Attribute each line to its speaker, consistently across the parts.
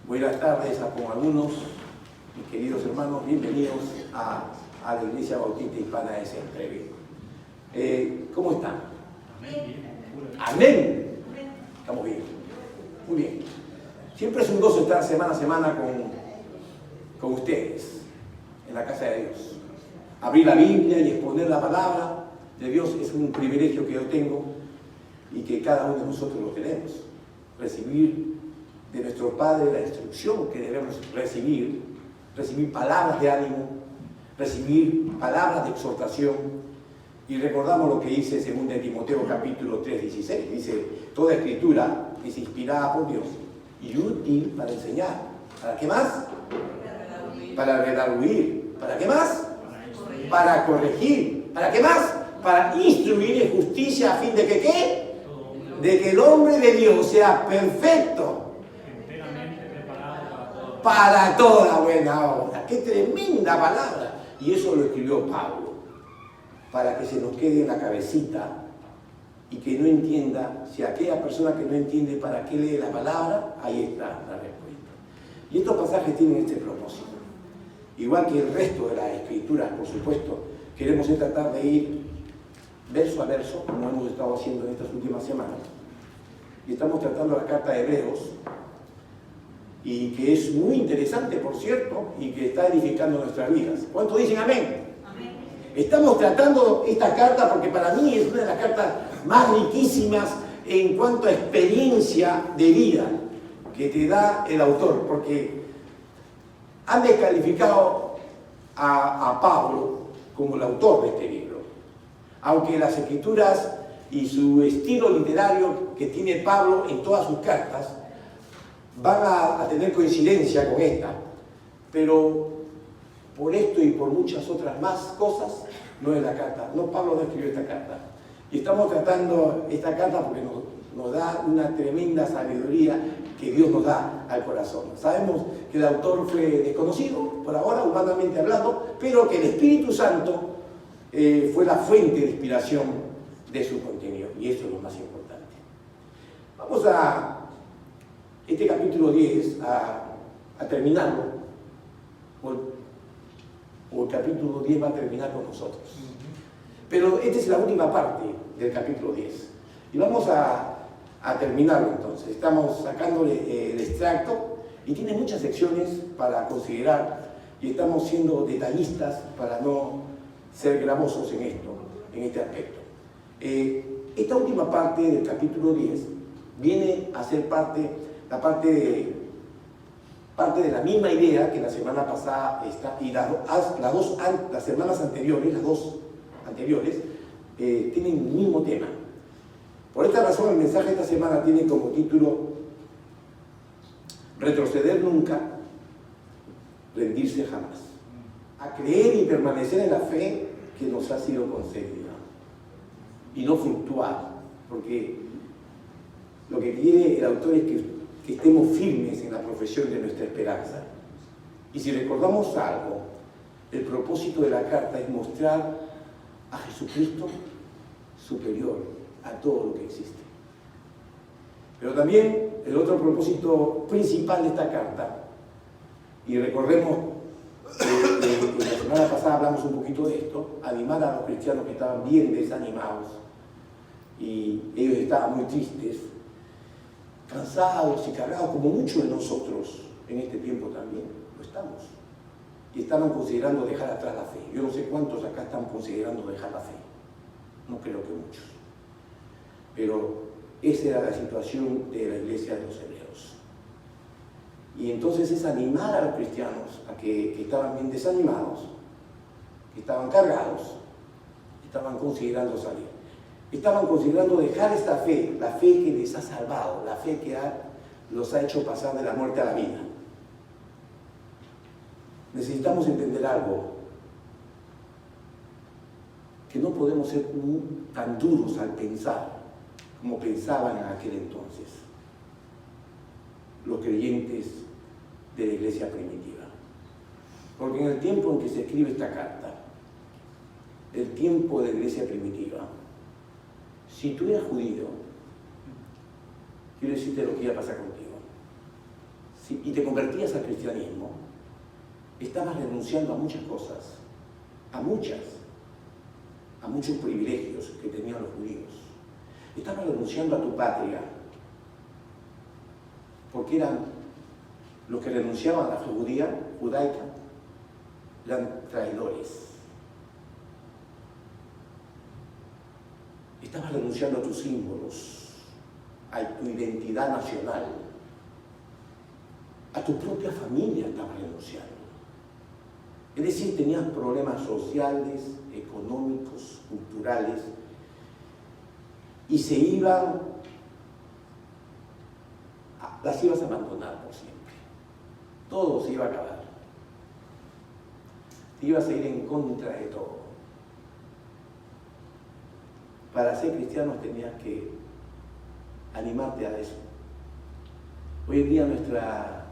Speaker 1: Buenas tardes con algunos, mis queridos hermanos, bienvenidos a la Iglesia Bautista Hispana de Centreville. ¿Cómo están? Amén. Estamos bien, muy bien. Siempre es un gozo estar semana a semana con ustedes en la casa de Dios. Abrir la Biblia y exponer la palabra de Dios es un privilegio que yo tengo y que cada uno de nosotros lo tenemos. Recibir de nuestro Padre la instrucción que debemos recibir palabras de ánimo, recibir palabras de exhortación. Y recordamos lo que dice 2 Timoteo capítulo 3:16. Dice, toda escritura es inspirada por Dios y útil para enseñar. ¿Para qué más? Para redarguir. ¿Para qué más? Para corregir. ¿Para qué más? Para instruir en justicia, a fin de que ¿qué? De que el hombre de Dios sea perfecto, para toda buena obra. ¡Qué tremenda palabra! Y eso lo escribió Pablo, para que se nos quede en la cabecita y que no entienda. Si aquella persona que no entiende para qué lee la palabra, ahí está la respuesta. Y estos pasajes tienen este propósito. Igual que el resto de las escrituras, por supuesto, queremos tratar de ir verso a verso, como hemos estado haciendo en estas últimas semanas. Y estamos tratando la carta de Hebreos, y que es muy interesante, por cierto, y que está edificando nuestras vidas. ¿Cuántos dicen amén? Amén. Estamos tratando esta carta porque para mí es una de las cartas más riquísimas en cuanto a experiencia de vida que te da el autor, porque han descalificado a Pablo como el autor de este libro, aunque las escrituras y su estilo literario que tiene Pablo en todas sus cartas van a tener coincidencia con esta, pero por esto y por muchas otras más cosas no es la carta, no, Pablo no escribió esta carta. Y estamos tratando esta carta porque nos da una tremenda sabiduría que Dios nos da al corazón. Sabemos que el autor fue desconocido, por ahora, humanamente hablando, pero que el Espíritu Santo fue la fuente de inspiración de su contenido, y eso es lo más importante. Vamos a este capítulo 10 a terminarlo, o el capítulo 10 va a terminar con nosotros. Pero esta es la última parte del capítulo 10. Y vamos a terminarlo entonces. Estamos sacándole el extracto y tiene muchas secciones para considerar y estamos siendo detallistas para no ser gravosos en este aspecto. Esta última parte del capítulo 10 viene a ser parte de la misma idea que la semana pasada y las semanas anteriores, las dos anteriores, tienen el mismo tema. Por esta razón el mensaje de esta semana tiene como título retroceder nunca, rendirse jamás. A creer y permanecer en la fe que nos ha sido concedida y no fluctuar, porque lo que quiere el autor es que estemos firmes en la profesión de nuestra esperanza. Y si recordamos algo, el propósito de la carta es mostrar a Jesucristo superior a todo lo que existe. Pero también el otro propósito principal de esta carta, y recordemos que la semana pasada hablamos un poquito de esto, animar a los cristianos que estaban bien desanimados y ellos estaban muy tristes, cansados y cargados, como muchos de nosotros en este tiempo también lo estamos, y estaban considerando dejar atrás la fe. Yo no sé cuántos acá están considerando dejar la fe, no creo que muchos, pero esa era la situación de la iglesia de los hebreos. Y entonces es animar a los cristianos a que estaban bien desanimados, que estaban cargados, estaban considerando salir. Estaban considerando dejar esta fe, la fe que les ha salvado, la fe que los ha hecho pasar de la muerte a la vida. Necesitamos entender algo, que no podemos ser tan duros al pensar como pensaban en aquel entonces los creyentes de la iglesia primitiva. Porque en el tiempo en que se escribe esta carta, el tiempo de la iglesia primitiva, si tú eras judío, quiero decirte lo que iba a pasar contigo. y te convertías al cristianismo, estabas renunciando a muchas cosas, a muchos privilegios que tenían los judíos. Estabas renunciando a tu patria, porque eran los que renunciaban a la fe judaica, eran traidores. Estabas renunciando a tus símbolos, a tu identidad nacional, a tu propia familia estabas renunciando. Es decir, tenías problemas sociales, económicos, culturales, y las ibas a abandonar por siempre. Todo se iba a acabar. Te ibas a ir en contra de todo. Para ser cristiano tenías que animarte a eso. Hoy en día nuestras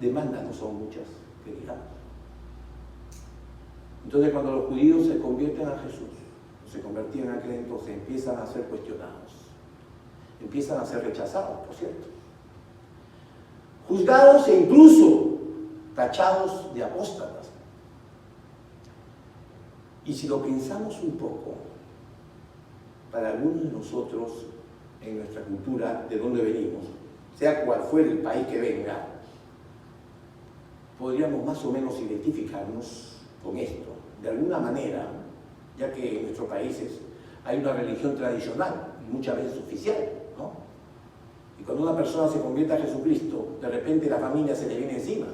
Speaker 1: demandas no son muchas, que digamos. Entonces cuando los judíos se convierten a Jesús, se convertían en aquel entonces, empiezan a ser cuestionados, empiezan a ser rechazados, por cierto, juzgados e incluso tachados de apóstatas. Y si lo pensamos un poco, para algunos de nosotros, en nuestra cultura, de donde venimos, sea cual fuera el país que venga, podríamos más o menos identificarnos con esto, de alguna manera, ya que en nuestros países hay una religión tradicional, muchas veces oficial, ¿no? Y cuando una persona se convierte a Jesucristo, de repente la familia se le viene encima.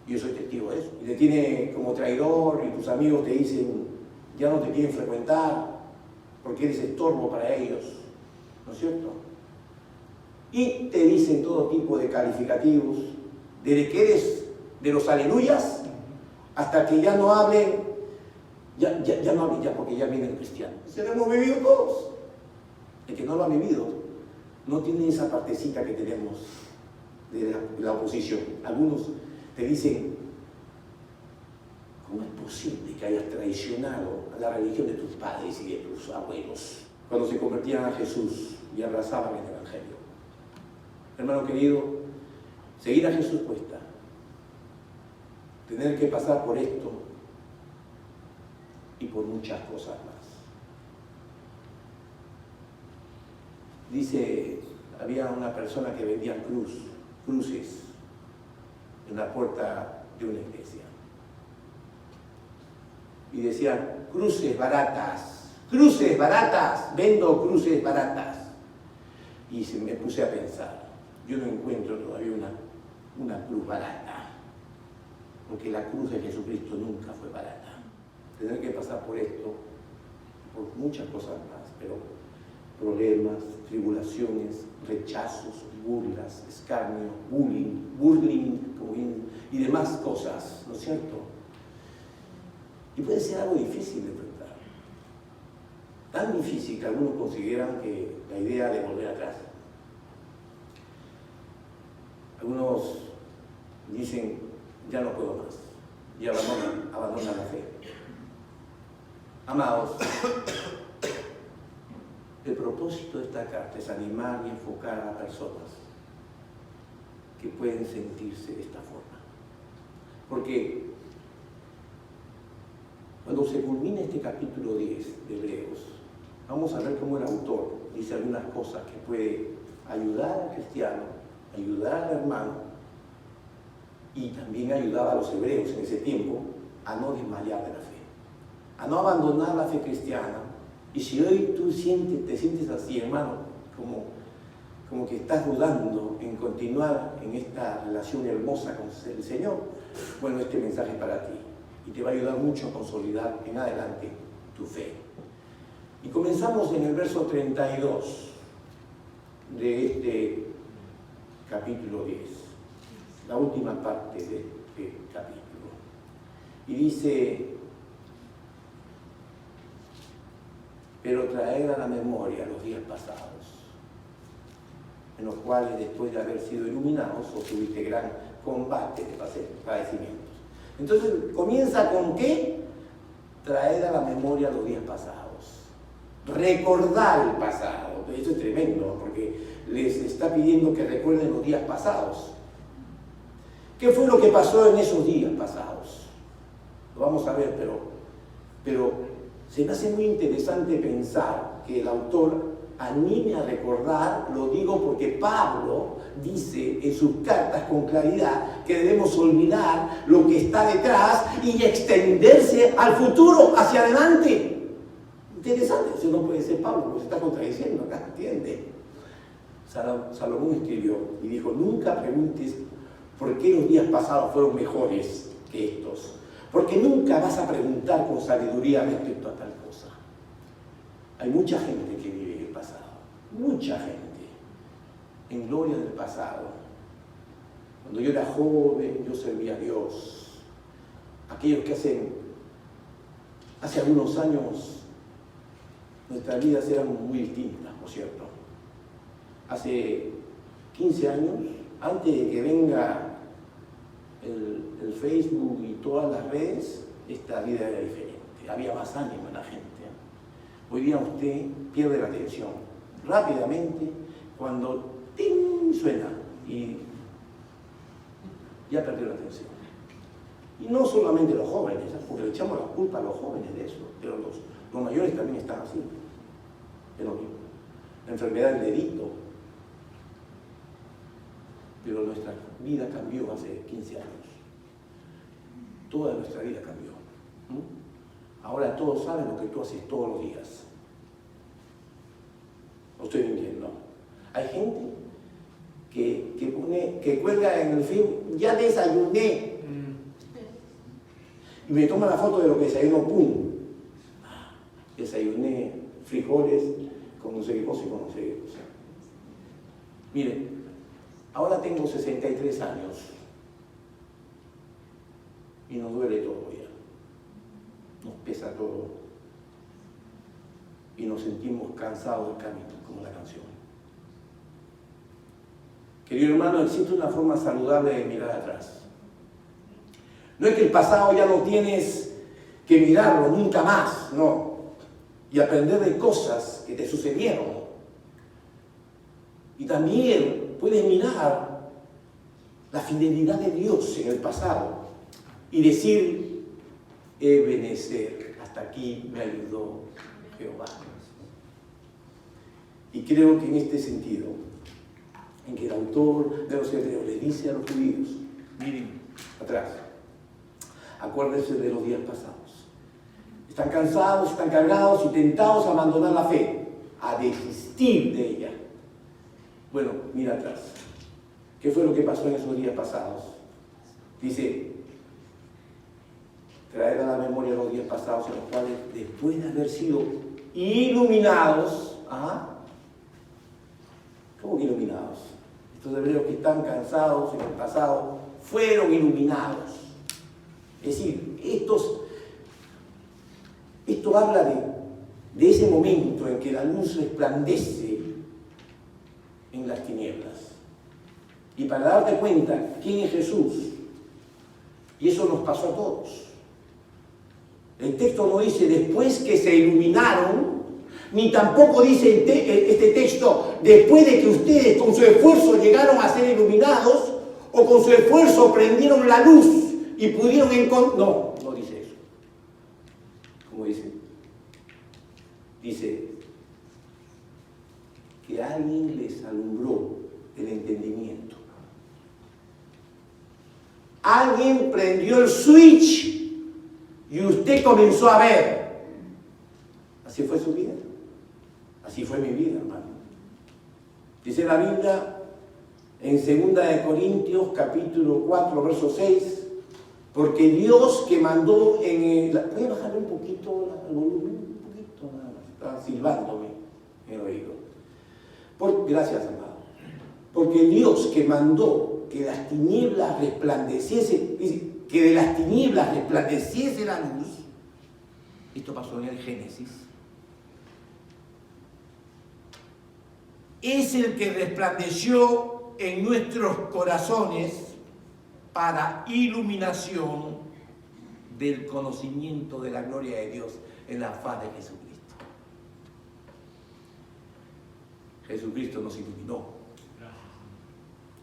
Speaker 1: Y yo soy testigo de eso. Y te tiene como traidor y tus amigos te dicen, ya no te quieren frecuentar porque eres estorbo para ellos, ¿no es cierto? Y te dicen todo tipo de calificativos, desde que eres de los aleluyas hasta que ya no hablen, ya no hablen porque ya viene el cristiano. Se lo hemos vivido todos. El que no lo ha vivido no tiene esa partecita que tenemos de la oposición. Algunos te dicen, ¿cómo es posible que hayas traicionado a la religión de tus padres y de tus abuelos cuando se convertían a Jesús y abrazaban el Evangelio? Hermano querido, seguir a Jesús cuesta. Tener que pasar por esto y por muchas cosas más. Dice, había una persona que vendía cruces en la puerta de una iglesia. Y decía, cruces baratas, vendo cruces baratas. Y me puse a pensar, yo no encuentro todavía una cruz barata, porque la cruz de Jesucristo nunca fue barata. Tener que pasar por esto, por muchas cosas más, pero problemas, tribulaciones, rechazos, burlas, escarnio, bullying y demás cosas, ¿no es cierto? Y puede ser algo difícil de enfrentar. Tan difícil que algunos consideran que la idea de volver atrás. Algunos dicen, ya no puedo más, y abandonan la fe. Amados, el propósito de esta carta es animar y enfocar a personas que pueden sentirse de esta forma. Porque cuando se culmine este capítulo 10 de Hebreos, vamos a ver cómo el autor dice algunas cosas que puede ayudar al cristiano, ayudar al hermano y también ayudar a los hebreos en ese tiempo a no desmayar de la fe, a no abandonar la fe cristiana. Y si hoy tú te sientes así, hermano, como que estás dudando en continuar en esta relación hermosa con el Señor, bueno, este mensaje es para ti y te va a ayudar mucho a consolidar en adelante tu fe. Y comenzamos en el verso 32 de este capítulo 10, la última parte de este capítulo. Y dice, pero traed a la memoria los días pasados, en los cuales después de haber sido iluminados, obtuviste gran combate de padecimientos. Entonces comienza con ¿qué? Traed a la memoria los días pasados. Recordar el pasado. Eso es tremendo, porque les está pidiendo que recuerden los días pasados. ¿Qué fue lo que pasó en esos días pasados? Lo vamos a ver, pero se me hace muy interesante pensar que el autor anime a recordar, lo digo porque Pablo dice en sus cartas con claridad que debemos olvidar lo que está detrás y extenderse al futuro, hacia adelante. Interesante, eso no puede ser Pablo, porque se está contradiciendo acá, ¿entiende? Salomón escribió y dijo, nunca preguntes por qué los días pasados fueron mejores que estos, porque nunca vas a preguntar con sabiduría respecto a tal cosa. Hay mucha gente que vive en el pasado, mucha gente, en gloria del pasado. Cuando yo era joven, yo servía a Dios. Aquellos que hace algunos años, nuestras vidas eran muy distintas, ¿no es cierto? Hace 15 años, antes de que venga el Facebook y todas las redes, esta vida era diferente, había más ánimo en la gente. Hoy día usted pierde la atención rápidamente cuando ¡ting! Suena y ya perdió la atención. Y no solamente los jóvenes, porque le echamos la culpa a los jóvenes de eso, pero los mayores también están así. Es lo mismo. La enfermedad del dedito. Pero nuestra vida cambió hace 15 años. Toda nuestra vida cambió. Ahora todos saben lo que tú haces todos los días. No estoy mintiendo. Hay gente que cuelga en el Facebook, ya desayuné. Y me toma la foto de lo que desayunó, ¡pum! Desayuné frijoles con no sé qué cosa y con no sé qué cosa. Miren, ahora tengo 63 años y nos duele todo ya. Nos pesa todo y nos sentimos cansados del camino, como la canción. Querido hermano, existe una forma saludable de mirar atrás. No es que el pasado ya no tienes que mirarlo nunca más, no. Y aprender de cosas que te sucedieron. Y también puedes mirar la fidelidad de Dios en el pasado y decir, Ebenezer, hasta aquí me ayudó Jehová. Y creo que en este sentido, en que el autor de los Hebreos le dice a los judíos, miren atrás, acuérdense de los días pasados. Están cansados, están cargados y tentados a abandonar la fe, a desistir de ella. Bueno, mira atrás. ¿Qué fue lo que pasó en esos días pasados? Dice, traer a la memoria los días pasados en los cuales, después de haber sido iluminados, ¿cómo que iluminados? Estos hebreos que están cansados en el pasado fueron iluminados. Es decir, esto habla de ese momento en que la luz resplandece en las tinieblas. Y para darte cuenta quién es Jesús, y eso nos pasó a todos. El texto no dice después que se iluminaron, ni tampoco dice este texto después de que ustedes con su esfuerzo llegaron a ser iluminados o con su esfuerzo prendieron la luz y pudieron encontrar. No, no dice eso. ¿Cómo dice? Dice que alguien les alumbró el entendimiento. Alguien prendió el switch y usted comenzó a ver. Así fue su vida. Así fue mi vida, hermano. Dice la Biblia en 2 Corintios capítulo 4, verso 6, porque Dios que mandó en el... ¿Voy a bajarle un poquito el volumen? Un poquito nada más. Está silbándome en el oído. Gracias, amado. Porque Dios que mandó que las tinieblas resplandeciese, que de las tinieblas resplandeciese la luz, esto pasó en el Génesis, es el que resplandeció en nuestros corazones para iluminación del conocimiento de la gloria de Dios en la faz de Jesucristo. Jesucristo nos iluminó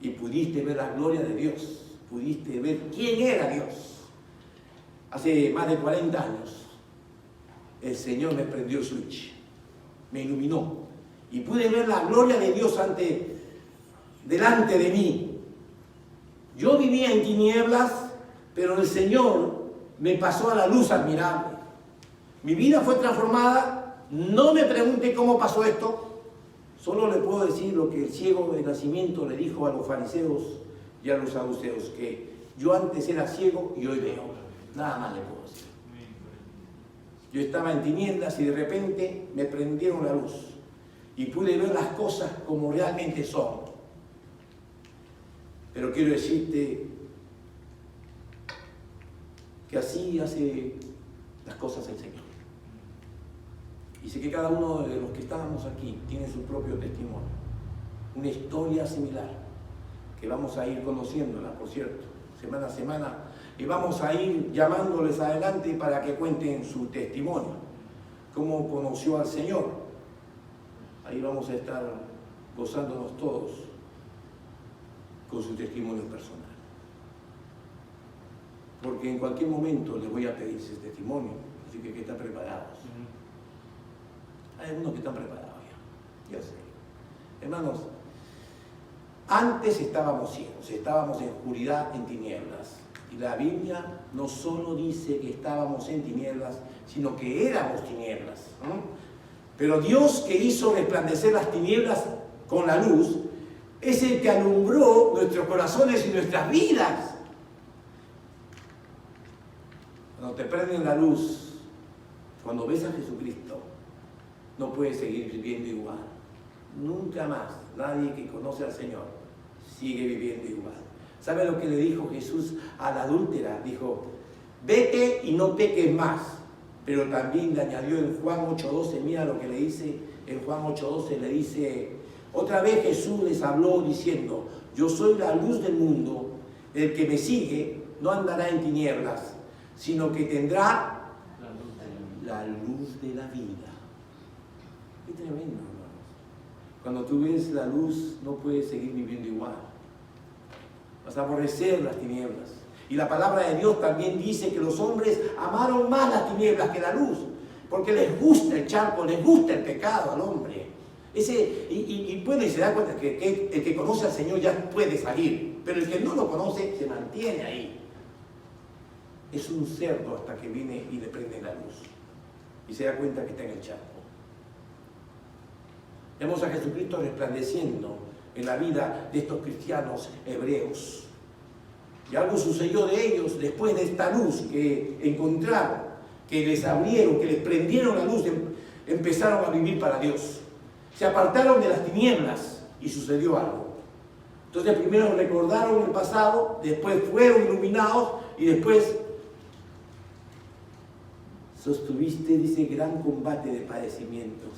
Speaker 1: y pudiste ver la gloria de Dios, pudiste ver quién era Dios. Hace más de 40 años, el Señor me prendió el switch, me iluminó y pude ver la gloria de Dios delante de mí. Yo vivía en tinieblas, pero el Señor me pasó a la luz admirable. Mi vida fue transformada. No me pregunte cómo pasó esto. Solo le puedo decir lo que el ciego de nacimiento le dijo a los fariseos y a los saduceos, que yo antes era ciego y hoy veo. Nada más le puedo decir. Yo estaba en tinieblas y de repente me prendieron la luz y pude ver las cosas como realmente son. Pero quiero decirte que así hace las cosas el Señor. Y sé que cada uno de los que estábamos aquí tiene su propio testimonio, una historia similar, que vamos a ir conociéndola, por cierto, semana a semana, y vamos a ir llamándoles adelante para que cuenten su testimonio, cómo conoció al Señor. Ahí vamos a estar gozándonos todos con su testimonio personal. Porque en cualquier momento les voy a pedir ese testimonio, así que están preparados. Hay algunos que están preparados ya sé. Hermanos, antes estábamos ciegos, estábamos en oscuridad, en tinieblas. Y la Biblia no solo dice que estábamos en tinieblas, sino que éramos tinieblas. Pero Dios, que hizo resplandecer las tinieblas con la luz, es el que alumbró nuestros corazones y nuestras vidas. Cuando te prenden la luz, cuando ves a Jesucristo, no puedes seguir viviendo igual. Nunca más nadie que conoce al Señor sigue viviendo igual. ¿Sabe lo que le dijo Jesús a la adúltera? Dijo, vete y no peques más. Pero también le añadió en Juan 8:12, mira lo que le dice, en Juan 8:12 le dice, otra vez Jesús les habló diciendo, yo soy la luz del mundo, el que me sigue no andará en tinieblas, sino que tendrá la luz de la vida. Qué tremendo, hermanos. Cuando tú ves la luz, no puedes seguir viviendo igual. Vas a aborrecer las tinieblas. Y la palabra de Dios también dice que los hombres amaron más las tinieblas que la luz, porque les gusta el charco, les gusta el pecado al hombre. Y puede se da cuenta que el que conoce al Señor ya puede salir, pero el que no lo conoce se mantiene ahí. Es un cerdo hasta que viene y le prende la luz y se da cuenta que está en el charco. Vemos a Jesucristo resplandeciendo en la vida de estos cristianos hebreos. Y algo sucedió de ellos después de esta luz que encontraron, que les abrieron, que les prendieron la luz, empezaron a vivir para Dios. Se apartaron de las tinieblas y sucedió algo. Entonces primero recordaron el pasado, después fueron iluminados y después sostuviste, dice, gran combate de padecimientos.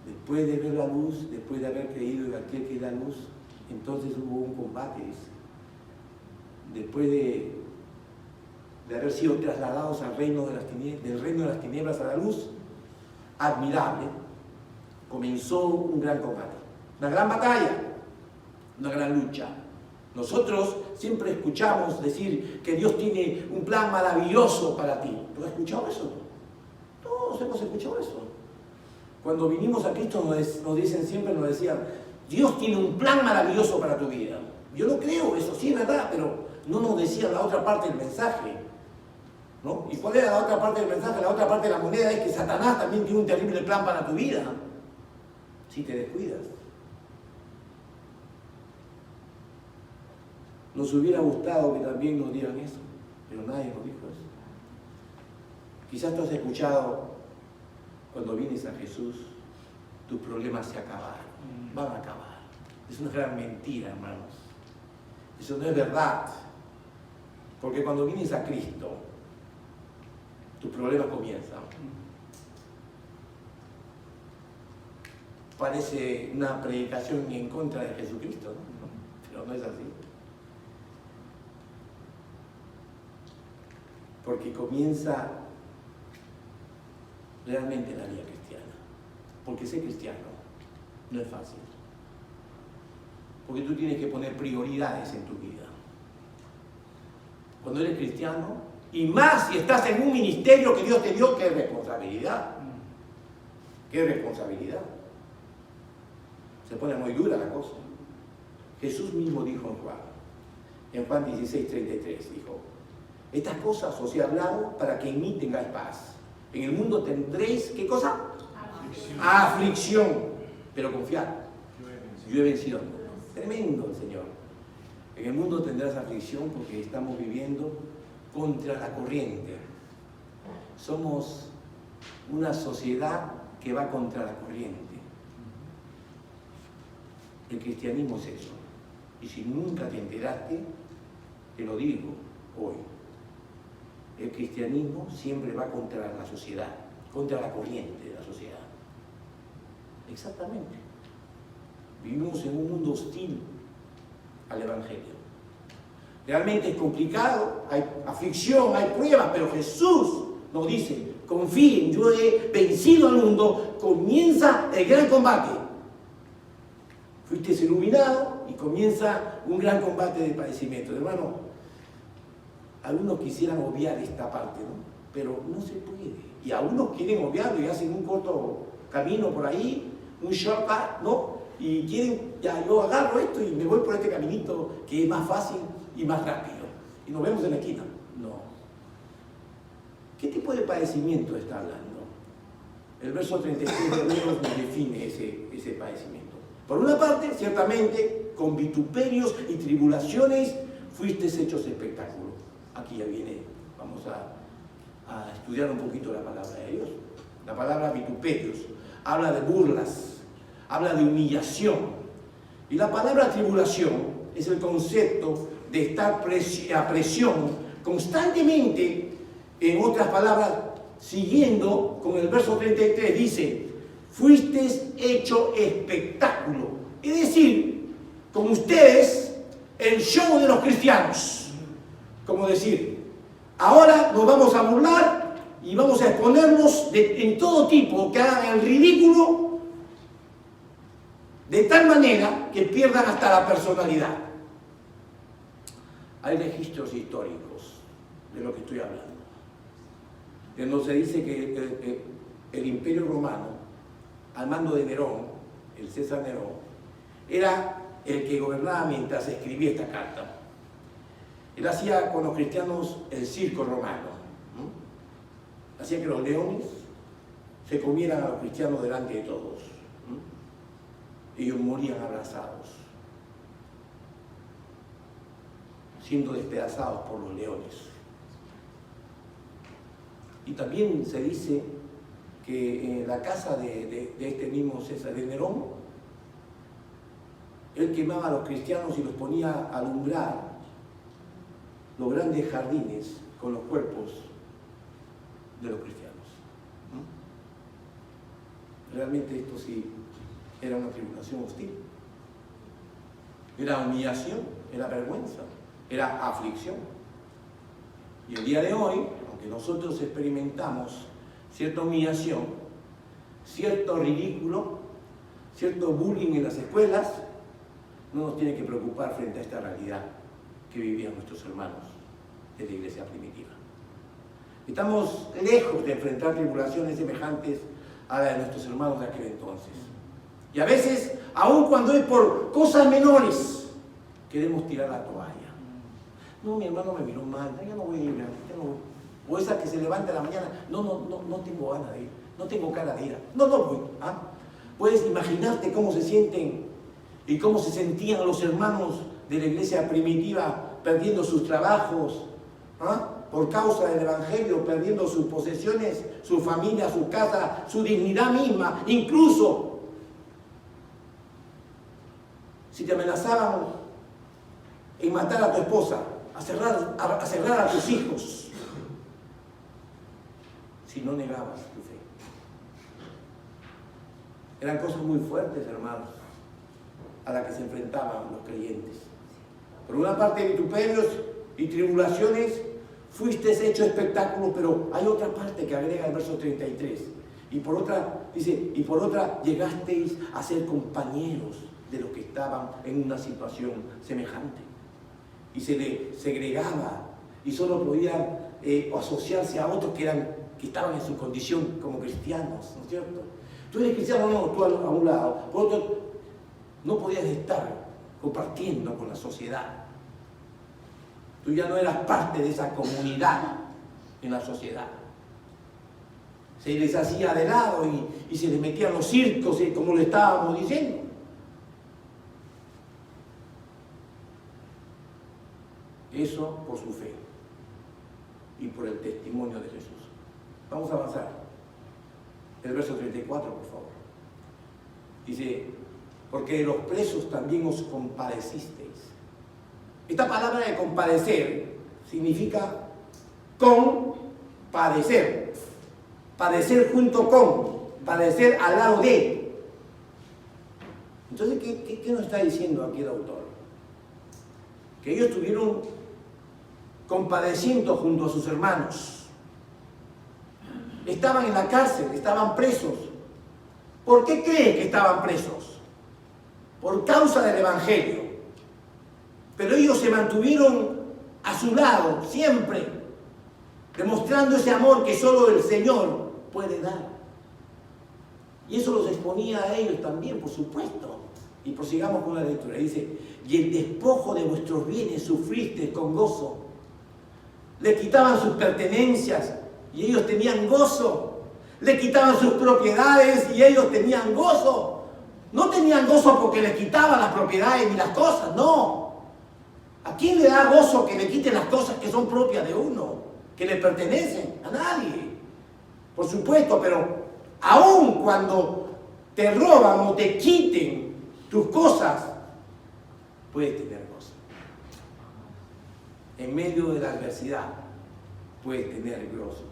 Speaker 1: Después de ver la luz, después de haber creído en aquel que da luz, entonces hubo un combate, dice. Después de haber sido trasladados al reino de las tinieblas, del reino de las tinieblas a la luz, admirable, comenzó un gran combate, una gran batalla, una gran lucha. Nosotros siempre escuchamos decir que Dios tiene un plan maravilloso para ti. ¿Tú has escuchado eso? Todos hemos escuchado eso. Cuando vinimos a Cristo nos dicen siempre, nos decían, Dios tiene un plan maravilloso para tu vida. Yo lo creo, eso sí es verdad, pero no nos decía la otra parte del mensaje, ¿no? ¿Y cuál era la otra parte del mensaje? La otra parte de la moneda es que Satanás también tiene un terrible plan para tu vida, si te descuidas. Nos hubiera gustado que también nos dieran eso, pero nadie nos dijo eso. Quizás tú has escuchado, cuando vienes a Jesús, tus problemas se acabaron, van a acabar. Es una gran mentira, hermanos. Eso no es verdad. Porque cuando vienes a Cristo, tus problemas comienzan. Parece una predicación en contra de Jesucristo, ¿no? Pero no es así. Porque comienza realmente la vida cristiana. Porque ser cristiano no es fácil. Porque tú tienes que poner prioridades en tu vida. Cuando eres cristiano, y más si estás en un ministerio que Dios te dio, ¡qué responsabilidad! ¡Qué responsabilidad! Se pone muy dura la cosa. Jesús mismo dijo en Juan 16:33, dijo: estas cosas os he hablado para que en mí tengáis paz. En el mundo tendréis, ¿qué cosa? Aflicción. Pero confiad, yo he vencido al mundo. Tremendo el Señor. En el mundo tendrás aflicción porque estamos viviendo contra la corriente. Somos una sociedad que va contra la corriente. El cristianismo es eso. Y si nunca te enteraste, te lo digo hoy. El cristianismo siempre va contra la sociedad, contra la corriente de la sociedad. Exactamente. Vivimos en un mundo hostil al Evangelio. Realmente es complicado, hay aflicción, hay pruebas, pero Jesús nos dice: confíen, yo he vencido al mundo, comienza el gran combate. Fuiste iluminado y comienza un gran combate de padecimiento. Hermano, algunos quisieran obviar esta parte, ¿no? Pero no se puede. Y algunos quieren obviarlo y hacen un corto camino por ahí, un shortcut, ¿no? Y quieren, ya yo agarro esto y me voy por este caminito que es más fácil y más rápido. Y nos vemos en la esquina. No. ¿Qué tipo de padecimiento está hablando? El verso 36 de Hebreos nos define ese padecimiento. Por una parte, ciertamente, con vituperios y tribulaciones fuisteis hechos espectáculo. Aquí ya viene, vamos a estudiar un poquito la palabra de Dios. La palabra vituperios habla de burlas, habla de humillación. Y la palabra tribulación es el concepto de estar a presión constantemente. En otras palabras, siguiendo con el verso 33, dice: fuisteis hecho espectáculo. Es decir, con ustedes, el show de los cristianos. Como decir, ahora nos vamos a burlar y vamos a exponernos en todo tipo, que hagan el ridículo, de tal manera que pierdan hasta la personalidad. Hay registros históricos de lo que estoy hablando. En donde se dice que el Imperio Romano, al mando de Nerón, el César Nerón, era el que gobernaba mientras escribía esta carta. Él hacía con los cristianos el circo romano, ¿no? Hacía que los leones se comieran a los cristianos delante de todos, ¿no? Ellos morían abrazados, siendo despedazados por los leones. Y también se dice que en la casa de este mismo César de Nerón, él quemaba a los cristianos y los ponía a alumbrar los grandes jardines con los cuerpos de los cristianos. Realmente esto sí era una tribulación hostil. Era humillación, era vergüenza, era aflicción. Y el día de hoy, aunque nosotros experimentamos cierta humillación, cierto ridículo, cierto bullying en las escuelas, no nos tiene que preocupar frente a esta realidad que vivían nuestros hermanos de la iglesia primitiva. Estamos lejos de enfrentar tribulaciones semejantes a la de nuestros hermanos de aquel entonces. Y a veces, aun cuando es por cosas menores, queremos tirar la toalla. No, mi hermano me miró mal, ya no voy a ir, ya no voy. O esa que se levanta a la mañana, no tengo ganas de ir, no tengo cara de ir, no voy. ¿Ah? Puedes imaginarte cómo se sienten y cómo se sentían los hermanos de la iglesia primitiva perdiendo sus trabajos, ¿ah? Por causa del Evangelio, perdiendo sus posesiones, su familia, su casa, su dignidad misma, incluso si te amenazaban en matar a tu esposa, a cerrar a tus hijos, si no negabas tu fe. Eran cosas muy fuertes, hermanos, a las que se enfrentaban los creyentes. Por una parte, vituperios y tribulaciones, fuisteis hecho espectáculo, pero hay otra parte que agrega el verso 33. Y por otra, dice, y por otra llegasteis a ser compañeros de los que estaban en una situación semejante. Y se le segregaba y solo podían asociarse a otros que estaban en su condición como cristianos, ¿no es cierto? Tú eres cristiano, no, tú a un lado, por otro, no podías estar compartiendo con la sociedad. Tú ya no eras parte de esa comunidad en la sociedad. Se les hacía de lado y se les metían los circos, como le estábamos diciendo. Eso por su fe y por el testimonio de Jesús. Vamos a avanzar. El verso 34, por favor. Dice, porque de los presos también os compadecisteis. Esta palabra de compadecer significa compadecer. Padecer junto con, padecer al lado de. Entonces, ¿qué nos está diciendo aquí el autor? Que ellos estuvieron compadeciendo junto a sus hermanos. Estaban en la cárcel, estaban presos. ¿Por qué creen que estaban presos? Por causa del Evangelio. Pero ellos se mantuvieron a su lado siempre, demostrando ese amor que solo el Señor puede dar. Y eso los exponía a ellos también, por supuesto. Y prosigamos con la lectura. Dice, y el despojo de vuestros bienes sufriste con gozo. Le quitaban sus pertenencias y ellos tenían gozo. Le quitaban sus propiedades y ellos tenían gozo. No tenían gozo porque le quitaban las propiedades ni las cosas, no. ¿A quién le da gozo que le quiten las cosas que son propias de uno, que le pertenecen? A nadie. Por supuesto, pero aun cuando te roban o te quiten tus cosas, puedes tener gozo. En medio de la adversidad, puedes tener gozo.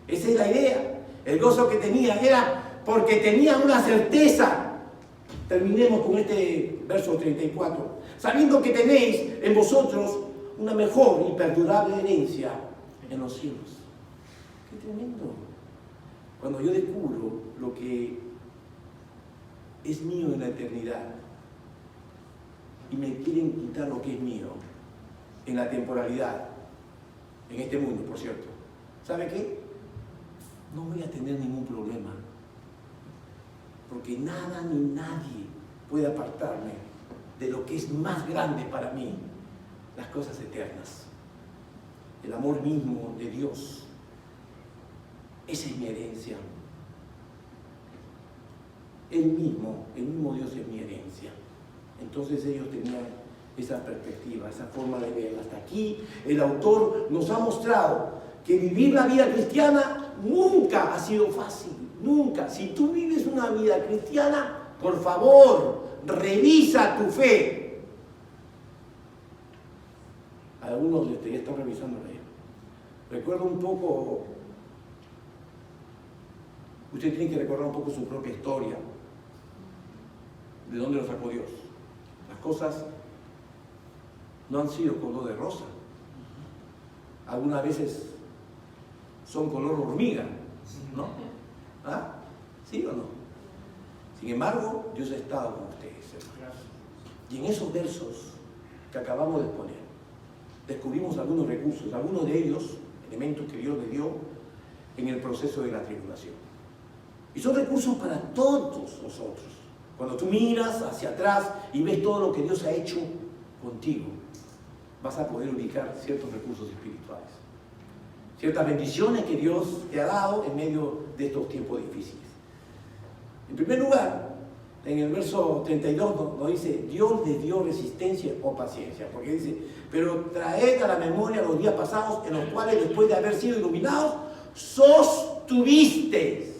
Speaker 1: Esa es la idea. El gozo que tenía era porque tenían una certeza. Terminemos con este verso 34. Sabiendo que tenéis en vosotros una mejor y perdurable herencia en los cielos. ¡Qué tremendo! Cuando yo descubro lo que es mío en la eternidad y me quieren quitar lo que es mío en la temporalidad, en este mundo, por cierto, ¿sabe qué? No voy a tener ningún problema, porque nada ni nadie puede apartarme de lo que es más grande para mí, las cosas eternas, el amor mismo de Dios. Esa es mi herencia. El mismo Dios es mi herencia. Entonces ellos tenían esa perspectiva, esa forma de ver. Hasta aquí el autor nos ha mostrado que vivir la vida cristiana nunca ha sido fácil, nunca. Si tú vives una vida cristiana, por favor, revisa tu fe. Algunos de ustedes ya están revisando la fe. Recuerda un poco, usted tiene que recordar un poco su propia historia, de dónde lo sacó Dios. Las cosas no han sido color de rosa. Algunas veces son color hormiga, ¿no? ¿Ah? ¿Sí o no? Sin embargo, Dios ha estado con ustedes, hermanos. Y en esos versos que acabamos de exponer, descubrimos algunos recursos, algunos de ellos, elementos que Dios le dio en el proceso de la tribulación. Y son recursos para todos nosotros. Cuando tú miras hacia atrás y ves todo lo que Dios ha hecho contigo, vas a poder ubicar ciertos recursos espirituales, ciertas bendiciones que Dios te ha dado en medio de estos tiempos difíciles. En primer lugar, en el verso 32 nos dice, Dios les dio resistencia o paciencia, porque dice, pero traed a la memoria los días pasados en los cuales después de haber sido iluminados, sostuvisteis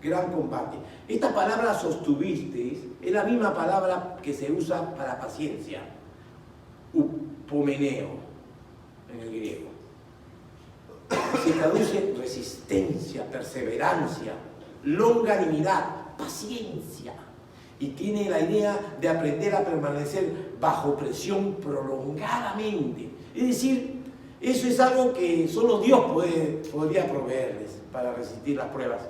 Speaker 1: gran combate. Esta palabra sostuvisteis es la misma palabra que se usa para paciencia, upomeneo en el griego. Se traduce resistencia, perseverancia, longanimidad, paciencia, y tiene la idea de aprender a permanecer bajo presión prolongadamente. Es decir, eso es algo que solo Dios podría proveerles para resistir las pruebas,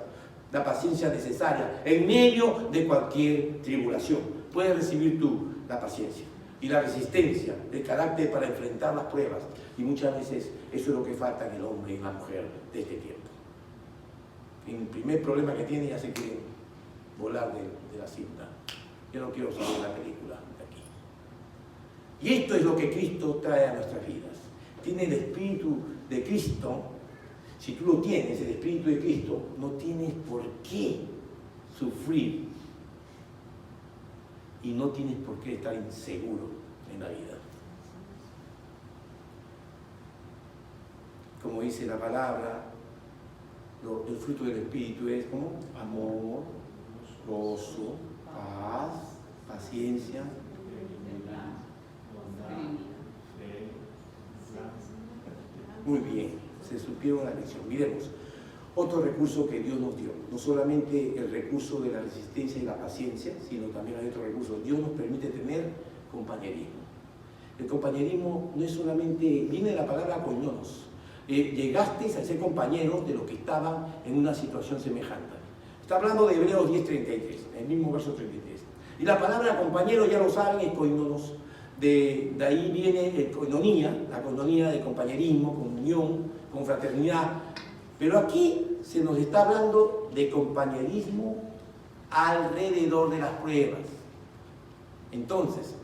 Speaker 1: la paciencia necesaria en medio de cualquier tribulación. puedes recibir tú la paciencia y la resistencia, el carácter para enfrentar las pruebas. Y muchas veces eso es lo que falta en el hombre y en la mujer de este tiempo. El primer problema que tiene, ya se quieren volar de la cinta. Yo no quiero saber la película de aquí. Y esto es lo que Cristo trae a nuestras vidas. Tiene el Espíritu de Cristo. Si tú lo tienes, el Espíritu de Cristo, no tienes por qué sufrir y no tienes por qué estar inseguro en la vida. Como dice la palabra, el fruto del Espíritu es como amor, gozo, paz, paciencia, muy bien, se supieron la lección. Miremos, otro recurso que Dios nos dio, no solamente el recurso de la resistencia y la paciencia, sino también hay otro recurso. Dios nos permite tener compañerismo. El compañerismo no es solamente, viene de la palabra koinonos. Llegasteis a ser compañeros de los que estaban en una situación semejante. Está hablando de Hebreos 10:33, el mismo verso 33. Y la palabra compañero, ya lo saben, es koinonos. De ahí viene koinonía, la koinonía de compañerismo, comunión, confraternidad. Pero aquí se nos está hablando de compañerismo alrededor de las pruebas. Entonces,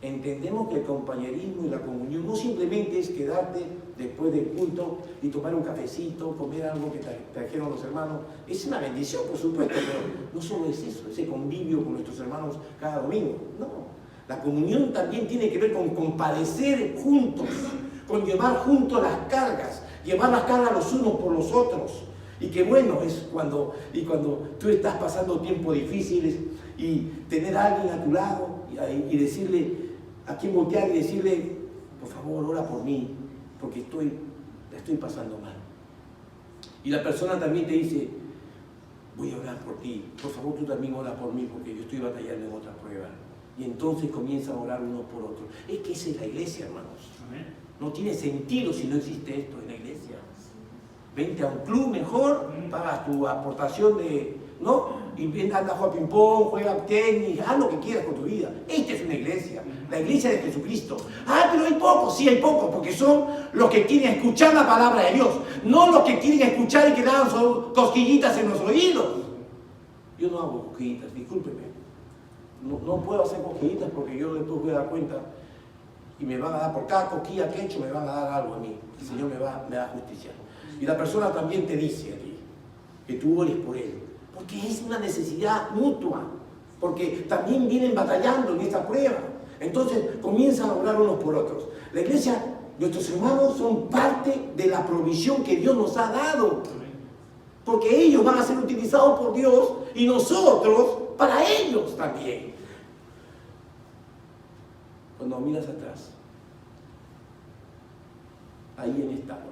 Speaker 1: entendemos que el compañerismo y la comunión no simplemente es quedarte después del culto y tomar un cafecito, comer algo que trajeron los hermanos. Es una bendición, por supuesto, pero no solo es eso, ese convivio con nuestros hermanos cada domingo. No, la comunión también tiene que ver con compadecer juntos, con llevar juntos las cargas, llevar las cargas los unos por los otros. Y qué bueno es cuando tú estás pasando tiempos difíciles y tener a alguien a tu lado y decirle, a quien voltear y decirle, por favor, ora por mí, porque la estoy pasando mal. Y la persona también te dice, voy a orar por ti, por favor tú también ora por mí, porque yo estoy batallando en otra prueba. Y entonces comienzan a orar uno por otro. Es que esa es la iglesia, hermanos. No tiene sentido si no existe esto en la iglesia. Vente a un club mejor, pagas tu aportación ¿no? Y anda a jugar ping-pong, juega tenis, haz lo que quieras con tu vida. Esta es una iglesia, la iglesia de Jesucristo. Ah, pero hay pocos, sí hay pocos, porque son los que quieren escuchar la palabra de Dios, no los que quieren escuchar y que dan cosquillitas en los oídos. Yo no hago cosquillitas, discúlpeme. No puedo hacer cosquillitas porque yo después voy a dar cuenta y me van a dar, por cada cosquilla que he hecho, me van a dar algo a mí. El Señor me da justicia. Y la persona también te dice a ti que tú ores por él, porque es una necesidad mutua, porque también vienen batallando en esta prueba. Entonces comienzan a orar unos por otros. La iglesia, nuestros hermanos son parte de la provisión que Dios nos ha dado, porque ellos van a ser utilizados por Dios y nosotros para ellos también. Cuando miras atrás, ahí han estado.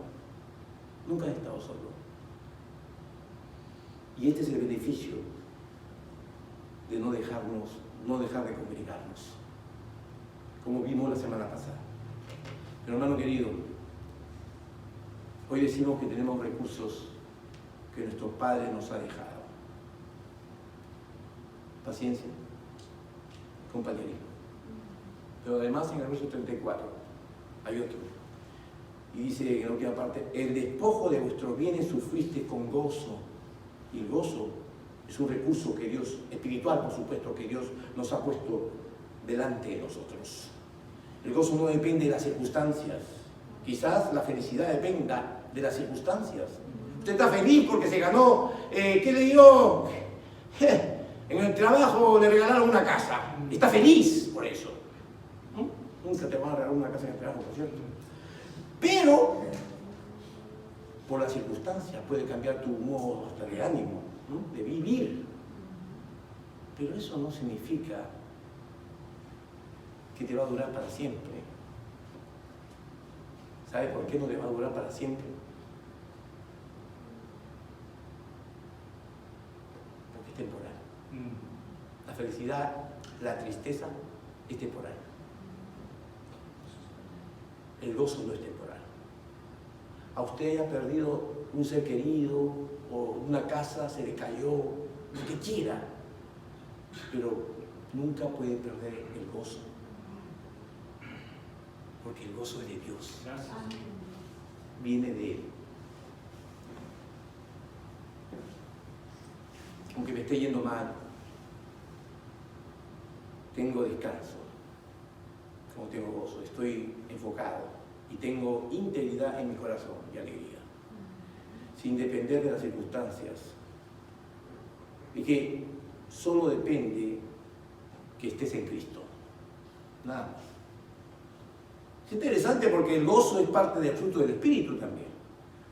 Speaker 1: Nunca has estado solo. Y este es el beneficio de no dejar de congregarnos, como vimos la semana pasada. Pero hermano querido, hoy decimos que tenemos recursos que nuestro Padre nos ha dejado. Paciencia, compañerismo. Pero además en el verso 34 hay otro. Y dice en la última parte, el despojo de vuestros bienes sufriste con gozo. Y el gozo es un recurso que Dios, espiritual por supuesto, que Dios nos ha puesto delante de nosotros. El gozo no depende de las circunstancias. Quizás la felicidad dependa de las circunstancias. Usted está feliz porque se ganó, ¿qué le dio? En el trabajo le regalaron una casa. Está feliz por eso. Nunca te van a regalar una casa en el trabajo, por cierto. Pero, por las circunstancias, puede cambiar tu modo hasta de ánimo, ¿no? De vivir. Pero eso no significa que te va a durar para siempre. ¿Sabe por qué no te va a durar para siempre? Porque es temporal. La felicidad, la tristeza es temporal. El gozo no es temporal. A usted haya perdido un ser querido o una casa se le cayó, lo que quiera, pero nunca puede perder el gozo. Porque el gozo es de Dios. Viene de Él. Aunque me esté yendo mal, tengo descanso, como tengo gozo, estoy enfocado y tengo integridad en mi corazón y alegría, sin depender de las circunstancias. Y que solo depende que estés en Cristo, nada más. Es interesante porque el gozo es parte del fruto del Espíritu también.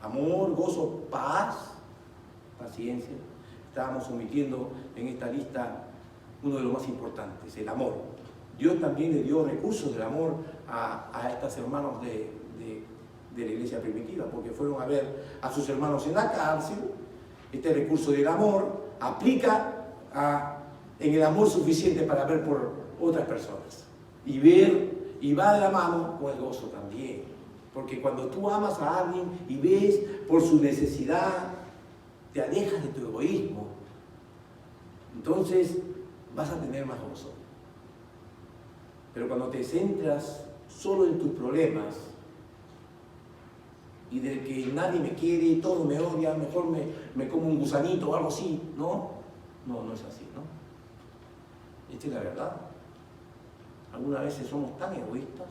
Speaker 1: Amor, gozo, paz, paciencia. Estábamos omitiendo en esta lista uno de los más importantes, el amor. Dios también le dio recursos del amor a estos hermanos de la iglesia primitiva, porque fueron a ver a sus hermanos en la cárcel. Este recurso del amor aplica en el amor suficiente para ver por otras personas. Y va de la mano con el gozo también. Porque cuando tú amas a alguien y ves por su necesidad, te alejas de tu egoísmo, entonces vas a tener más gozo. Pero cuando te centras solo en tus problemas y de que nadie me quiere, todo me odia, mejor me como un gusanito o algo así, no es así, ¿no? Esta es la verdad. Algunas veces somos tan egoístas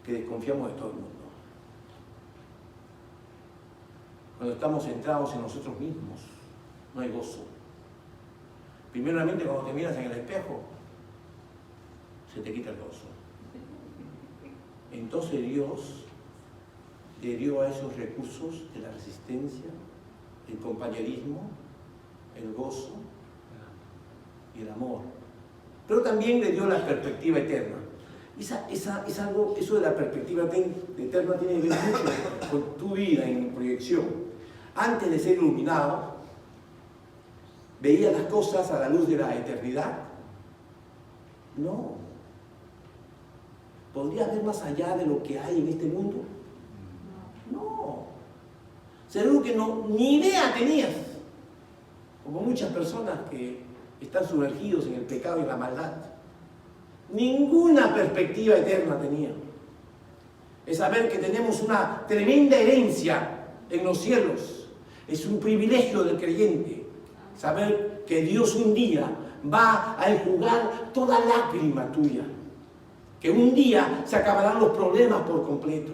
Speaker 1: que desconfiamos de todo el mundo. Cuando estamos centrados en nosotros mismos, no hay gozo. Primeramente, cuando te miras en el espejo, se te quita el gozo. Entonces Dios le dio a esos recursos de la resistencia, el compañerismo, el gozo y el amor. Pero también le dio la perspectiva eterna. Eso de la perspectiva eterna tiene que ver mucho con tu vida en proyección. Antes de ser iluminado, ¿veía las cosas a la luz de la eternidad? No. ¿Podrías ver más allá de lo que hay en este mundo? No. Seguro que ni idea tenías. Como muchas personas que están sumergidos en el pecado y la maldad. Ninguna perspectiva eterna tenía. Es saber que tenemos una tremenda herencia en los cielos. Es un privilegio del creyente. Saber que Dios un día va a enjugar toda lágrima tuya. Que un día se acabarán los problemas por completo.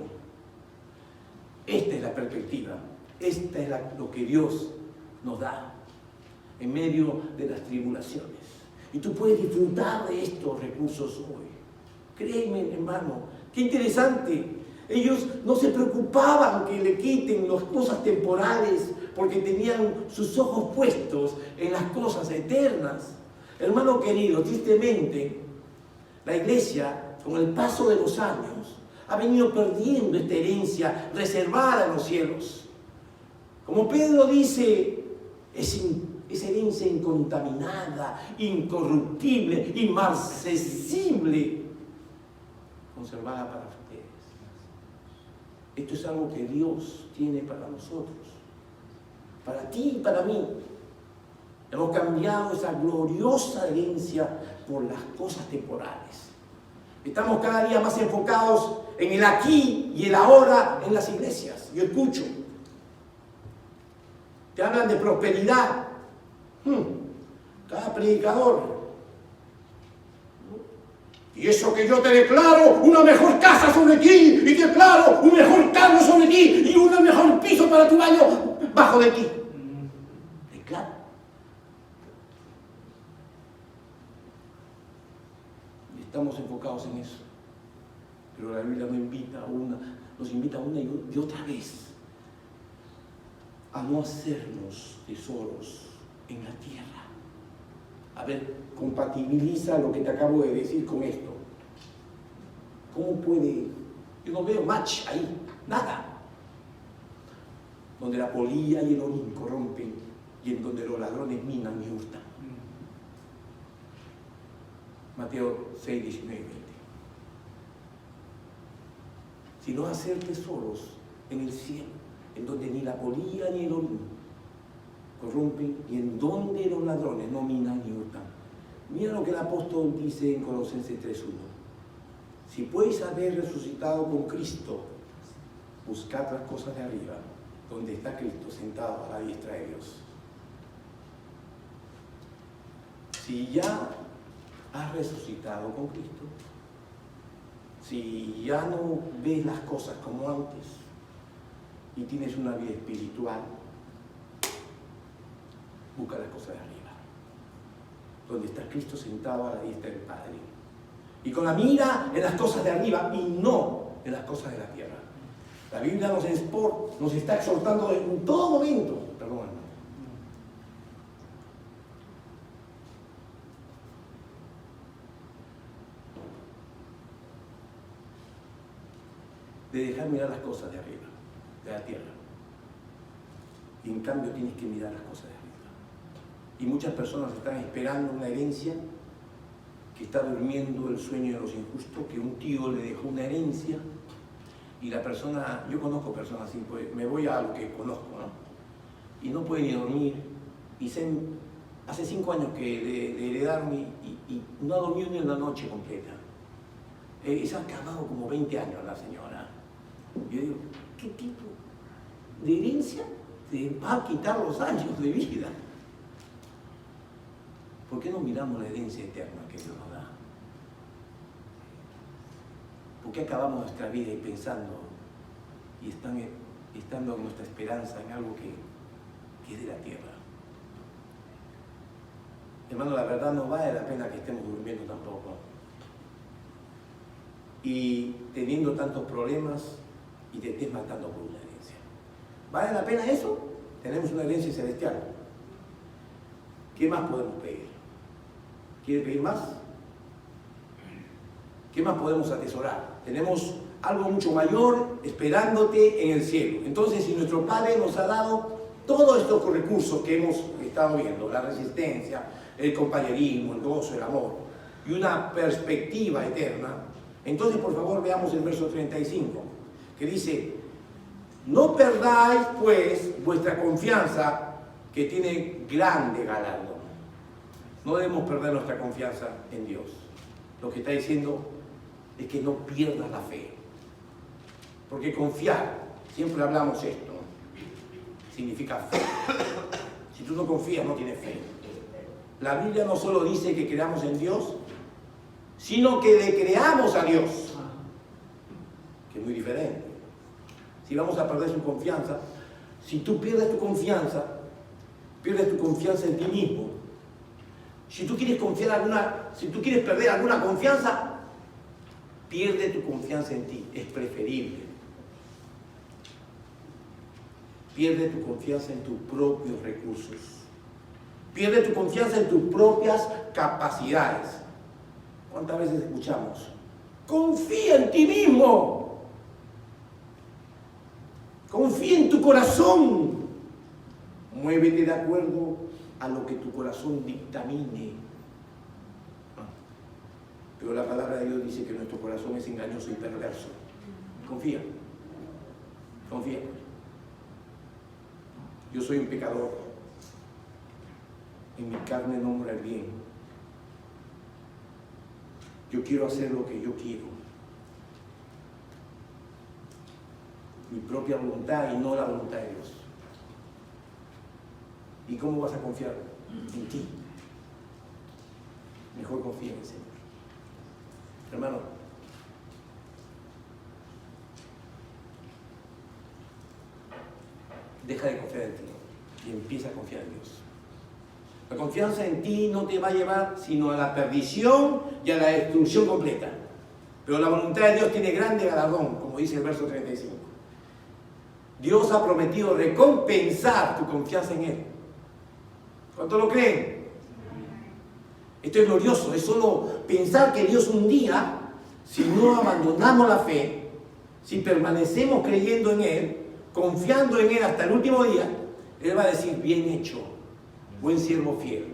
Speaker 1: Esta es la perspectiva. Esta es lo que Dios nos da en medio de las tribulaciones. Y tú puedes disfrutar de estos recursos hoy. Créeme, hermano, qué interesante. Ellos no se preocupaban que le quiten las cosas temporales porque tenían sus ojos puestos en las cosas eternas. Hermano querido, tristemente, la iglesia, con el paso de los años, ha venido perdiendo esta herencia reservada en los cielos. Como Pedro dice, esa herencia incontaminada, incorruptible, inmarcesible, conservada para ustedes. Esto es algo que Dios tiene para nosotros, para ti y para mí. Hemos cambiado esa gloriosa herencia por las cosas temporales. Estamos cada día más enfocados en el aquí y el ahora en las iglesias. Yo escucho. Te hablan de prosperidad. Cada predicador. Y eso que yo te declaro una mejor casa sobre ti, y te declaro un mejor carro sobre ti, y un mejor piso para tu baño bajo de ti. Declaro. Y estamos enfocados en eso. Pero la Biblia nos invita una y otra vez a no hacernos tesoros en la tierra. A ver, compatibiliza lo que te acabo de decir con esto. ¿Cómo puede? Yo no veo match ahí, nada. Donde la polilla y el orín corrompen y en donde los ladrones minan y hurtan. Mateo 6, 19 y 20. Sino hacer tesoros en el cielo, en donde ni la polilla ni el orín corrompen y en donde los ladrones no minan ni hurtan. Mira lo que el apóstol dice en Colosenses 3:1. Si podéis haber resucitado con Cristo, buscad las cosas de arriba, donde está Cristo sentado a la diestra de Dios. Si ya has resucitado con Cristo, si ya no ves las cosas como antes y tienes una vida espiritual, busca las cosas de arriba, donde está Cristo sentado a la diestra del Padre. Y con la mira en las cosas de arriba y no en las cosas de la tierra. La Biblia nos está exhortando en todo momento. Perdón, hermano. De dejar mirar las cosas de arriba, de la tierra. Y en cambio tienes que mirar las cosas de arriba. Y muchas personas están esperando una herencia, que está durmiendo el sueño de los injustos, que un tío le dejó una herencia y la persona, yo conozco personas así, pues me voy a lo que conozco, ¿no? Y no puede ni dormir, y hace 5 años que le heredaron y no ha dormido ni una noche completa. Se ha acabado como 20 años la señora. Yo digo, ¿qué tipo de herencia te va a quitar los años de vida? ¿Por qué no miramos la herencia eterna que Dios nos da? ¿Por qué acabamos nuestra vida y pensando y estando nuestra esperanza en algo que es de la tierra? Hermano, la verdad no vale la pena que estemos durmiendo tampoco. Y teniendo tantos problemas y te estés matando por una herencia. ¿Vale la pena eso? Tenemos una herencia celestial. ¿Qué más podemos pedir? ¿Quieres pedir más? ¿Qué más podemos atesorar? Tenemos algo mucho mayor esperándote en el cielo. Entonces, si nuestro Padre nos ha dado todos estos recursos que hemos estado viendo, la resistencia, el compañerismo, el gozo, el amor, y una perspectiva eterna, entonces por favor veamos el verso 35, que dice: no perdáis pues vuestra confianza, que tiene grande galardón. No debemos perder nuestra confianza en Dios. Lo que está diciendo es que no pierdas la fe. Porque confiar, siempre hablamos esto, significa fe. Si tú no confías, no tienes fe. La Biblia no solo dice que creamos en Dios, sino que le creamos a Dios, que es muy diferente. Si vamos a perder su confianza, si tú pierdes tu confianza en ti mismo. Si tú quieres perder alguna confianza, pierde tu confianza en ti, es preferible. Pierde tu confianza en tus propios recursos. Pierde tu confianza en tus propias capacidades. ¿Cuántas veces escuchamos? Confía en ti mismo. Confía en tu corazón. Muévete de acuerdo a lo que tu corazón dictamine. Pero la palabra de Dios dice que nuestro corazón es engañoso y perverso. Confía. Confía. Yo soy un pecador. En mi carne no mora el bien. Yo quiero hacer lo que yo quiero. Mi propia voluntad y no la voluntad de Dios. ¿Y cómo vas a confiar? En ti. Mejor confía en el Señor. Hermano, deja de confiar en ti y empieza a confiar en Dios. La confianza en ti no te va a llevar sino a la perdición y a la destrucción completa. Pero la voluntad de Dios tiene grande galardón, como dice el verso 35. Dios ha prometido recompensar tu confianza en Él. ¿Cuánto lo creen? Esto es glorioso, es solo pensar que Dios un día, si no abandonamos la fe, si permanecemos creyendo en Él, confiando en Él hasta el último día, Él va a decir: bien hecho, buen siervo fiel.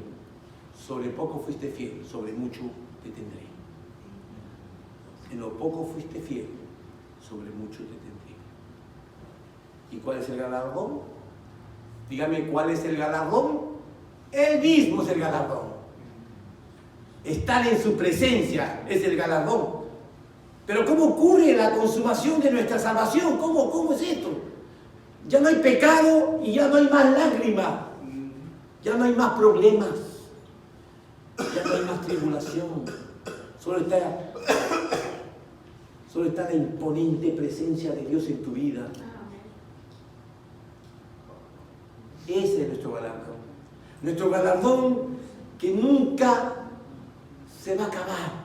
Speaker 1: Sobre poco fuiste fiel, sobre mucho te tendré. En lo poco fuiste fiel, sobre mucho te tendré. ¿Y cuál es el galardón? Dígame, ¿cuál es el galardón? Él mismo es el galardón. Estar en su presencia es el galardón. Pero ¿cómo ocurre la consumación de nuestra salvación? ¿Cómo es esto? Ya no hay pecado y ya no hay más lágrimas. Ya no hay más problemas. Ya no hay más tribulación. Solo está la imponente presencia de Dios en tu vida. Ese es nuestro galardón. Nuestro galardón que nunca se va a acabar.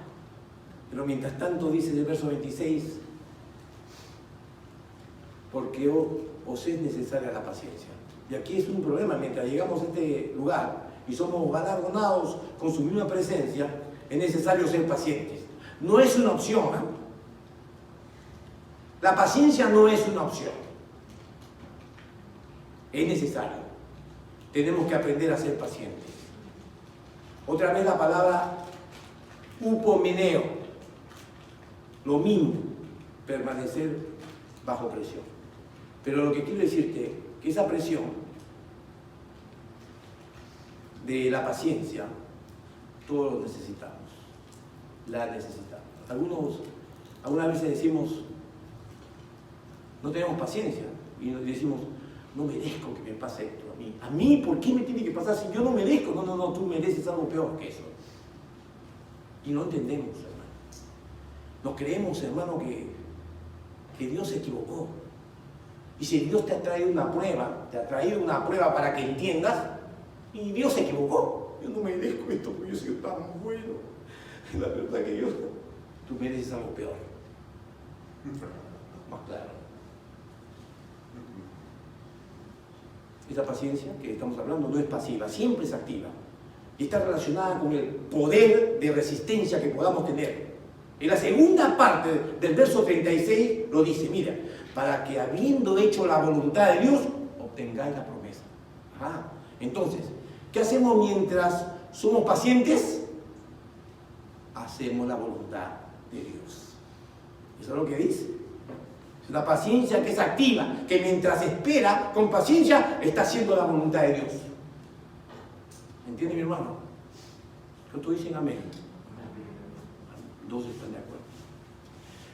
Speaker 1: Pero mientras tanto dice en el verso 26, porque os es necesaria la paciencia. Y aquí es un problema, mientras llegamos a este lugar y somos galardonados con su misma presencia, es necesario ser pacientes. No es una opción, ¿eh? La paciencia no es una opción. Es necesario. Tenemos que aprender a ser pacientes. Otra vez la palabra upomeneo. Lo mismo, permanecer bajo presión. Pero lo que quiero decirte es que esa presión de la paciencia, todos lo necesitamos. La necesitamos. Algunas veces decimos, no tenemos paciencia y decimos, no merezco que me pase esto a mí. ¿A mí por qué me tiene que pasar si yo no merezco? No, tú mereces algo peor que eso. Y no entendemos, hermano. No creemos, hermano, que Dios se equivocó. Y si Dios te ha traído una prueba para que entiendas, y Dios se equivocó. Yo no merezco esto porque yo soy tan bueno. La verdad que tú mereces algo peor. Más claro. Esa paciencia que estamos hablando no es pasiva, siempre es activa. Y está relacionada con el poder de resistencia que podamos tener. En la segunda parte del verso 36 lo dice, mira, para que habiendo hecho la voluntad de Dios, obtengáis la promesa. Entonces, ¿qué hacemos mientras somos pacientes? Hacemos la voluntad de Dios. Eso es lo que dice. Es una paciencia que es activa, que mientras espera con paciencia, está haciendo la voluntad de Dios. ¿Entiende, mi hermano? ¿Cuántos dicen amén? Dos están de acuerdo.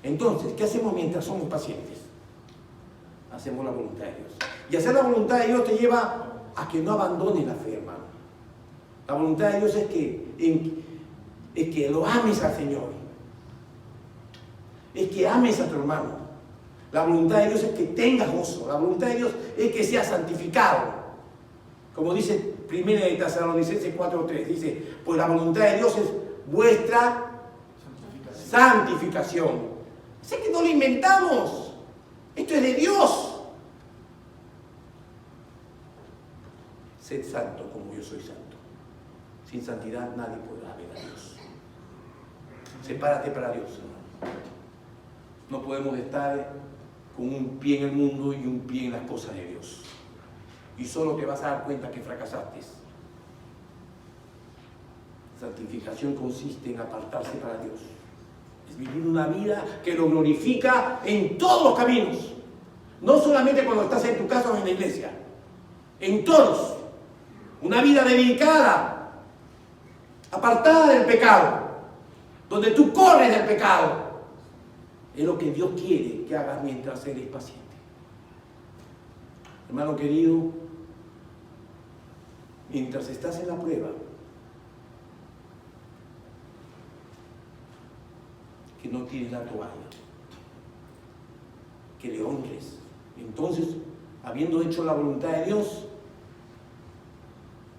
Speaker 1: Entonces, ¿qué hacemos mientras somos pacientes? Hacemos la voluntad de Dios. Y hacer la voluntad de Dios te lleva a que no abandones la fe, hermano. La voluntad de Dios es que lo ames al Señor. Es que ames a tu hermano. La voluntad de Dios es que tengas gozo. La voluntad de Dios es que seas santificado. Como dice 1 de Tesalonicenses 4:3, dice, pues la voluntad de Dios es vuestra santificación. Sé que no lo inventamos. Esto es de Dios. Sed santo como yo soy santo. Sin santidad nadie podrá ver a Dios. Sepárate para Dios, hermano. No podemos estar con un pie en el mundo y un pie en las cosas de Dios. Y solo te vas a dar cuenta que fracasaste. Santificación consiste en apartarse para Dios. Es vivir una vida que lo glorifica en todos los caminos. No solamente cuando estás en tu casa o en la iglesia. En todos. Una vida dedicada, apartada del pecado. Donde tú corres del pecado. Es lo que Dios quiere que hagas mientras eres paciente. Hermano querido, mientras estás en la prueba, que no tires la toalla, que le honres. Entonces, habiendo hecho la voluntad de Dios,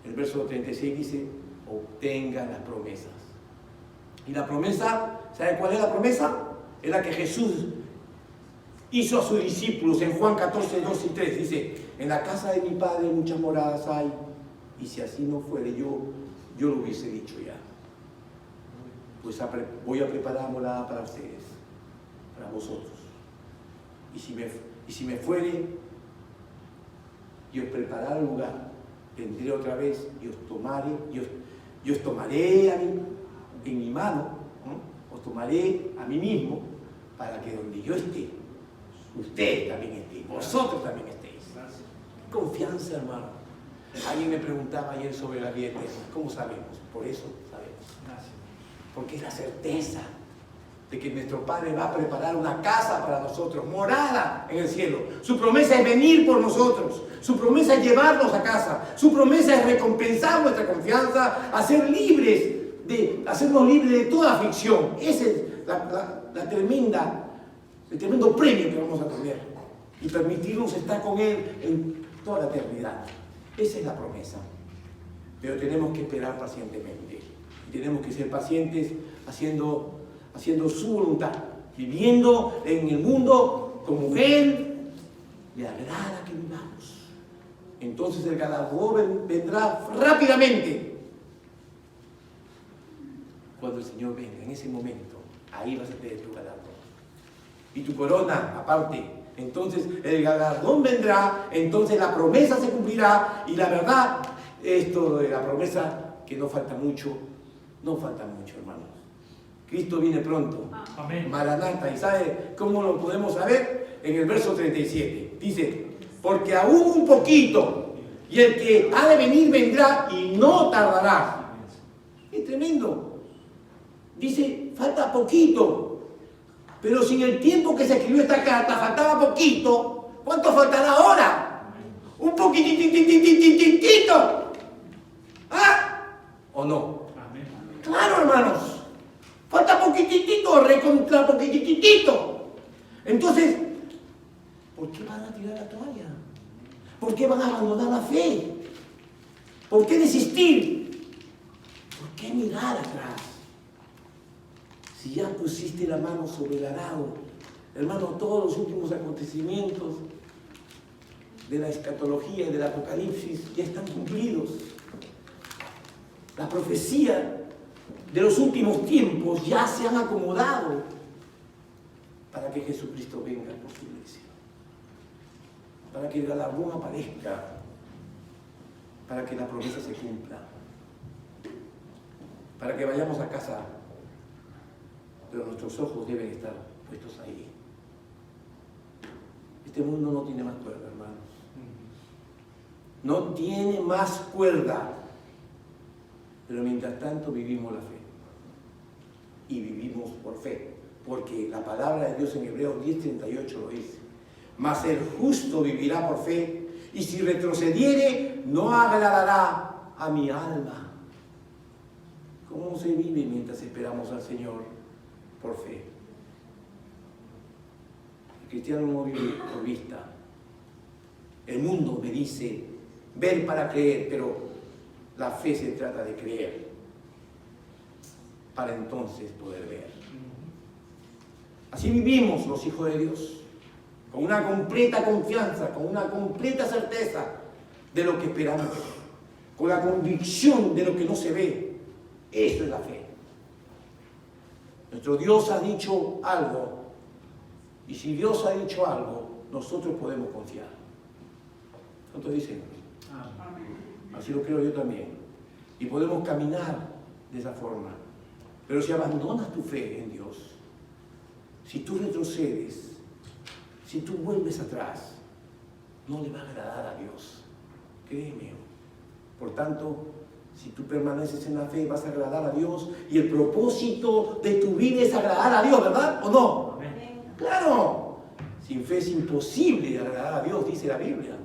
Speaker 1: el verso 36 dice, obtenga las promesas. Y la promesa, ¿sabe cuál es la promesa? Es la que Jesús hizo a sus discípulos en Juan 14, 2 y 3. Dice, en la casa de mi Padre muchas moradas hay, y si así no fuere, yo lo hubiese dicho ya. Pues voy a preparar morada para ustedes, para vosotros. Y si me fuere y os prepararé un lugar, vendré otra vez y os tomaré en mi mano, ¿no? Os tomaré a mí mismo, para que donde yo esté, ustedes también estén, vosotros también estéis. Confianza, hermano. Alguien me preguntaba ayer sobre la vida eterna. ¿Cómo sabemos? Por eso sabemos. Porque es la certeza de que nuestro Padre va a preparar una casa para nosotros, morada en el cielo. Su promesa es venir por nosotros. Su promesa es llevarnos a casa. Su promesa es recompensar nuestra confianza, hacernos libres de toda aflicción. Ese es el tremendo premio que vamos a tener. Y permitirnos estar con Él en toda la eternidad. Esa es la promesa. Pero tenemos que esperar pacientemente. Y tenemos que ser pacientes haciendo su voluntad, viviendo en el mundo como Él le agrada que vivamos. Entonces el galardón vendrá rápidamente. Cuando el Señor venga, en ese momento, ahí vas a tener tu galardón. Y tu corona, aparte. Entonces el galardón vendrá, entonces la promesa se cumplirá, y la verdad, esto de la promesa, que no falta mucho, hermanos. Cristo viene pronto.
Speaker 2: Amén.
Speaker 1: Maranata. ¿Y sabe cómo lo podemos saber? En el verso 37. Dice, porque aún un poquito, y el que ha de venir vendrá y no tardará. Es tremendo. Dice, falta poquito. Pero si en el tiempo que se escribió esta carta faltaba poquito, ¿cuánto faltará ahora? Un poquitito. ¿Ah? ¿O no?
Speaker 2: Amén.
Speaker 1: Claro, hermanos. Falta poquitito, recontra poquitito. Entonces, ¿por qué van a tirar la toalla? ¿Por qué van a abandonar la fe? ¿Por qué desistir? ¿Por qué mirar atrás? Si ya pusiste la mano sobre el arado, hermano, todos los últimos acontecimientos de la escatología y del Apocalipsis ya están cumplidos. La profecía de los últimos tiempos ya se han acomodado para que Jesucristo venga por su iglesia, para que el galardón aparezca, para que la promesa se cumpla, para que vayamos a casa, pero nuestros ojos deben estar puestos ahí. Este mundo no tiene más cuerda, hermanos. No tiene más cuerda. Pero mientras tanto vivimos la fe. Y vivimos por fe. Porque la palabra de Dios en Hebreos 10:38 lo dice. Mas el justo vivirá por fe. Y si retrocediere, no agradará a mi alma. ¿Cómo se vive mientras esperamos al Señor? Por fe. El cristiano no vive por vista. El mundo me dice ver para creer, pero la fe se trata de creer para entonces poder ver. Así vivimos los hijos de Dios, con una completa confianza, con una completa certeza de lo que esperamos, con la convicción de lo que no se ve. Eso es la fe. Nuestro Dios ha dicho algo, y si Dios ha dicho algo, nosotros podemos confiar. ¿Cuántos dicen? Así lo creo yo también. Y podemos caminar de esa forma. Pero si abandonas tu fe en Dios, si tú retrocedes, si tú vuelves atrás, no le va a agradar a Dios. Créeme. Por tanto, si tú permaneces en la fe, vas a agradar a Dios. Y el propósito de tu vida es agradar a Dios, ¿verdad? ¿O no?
Speaker 2: Amén.
Speaker 1: Claro. Sin fe es imposible agradar a Dios, dice la Biblia.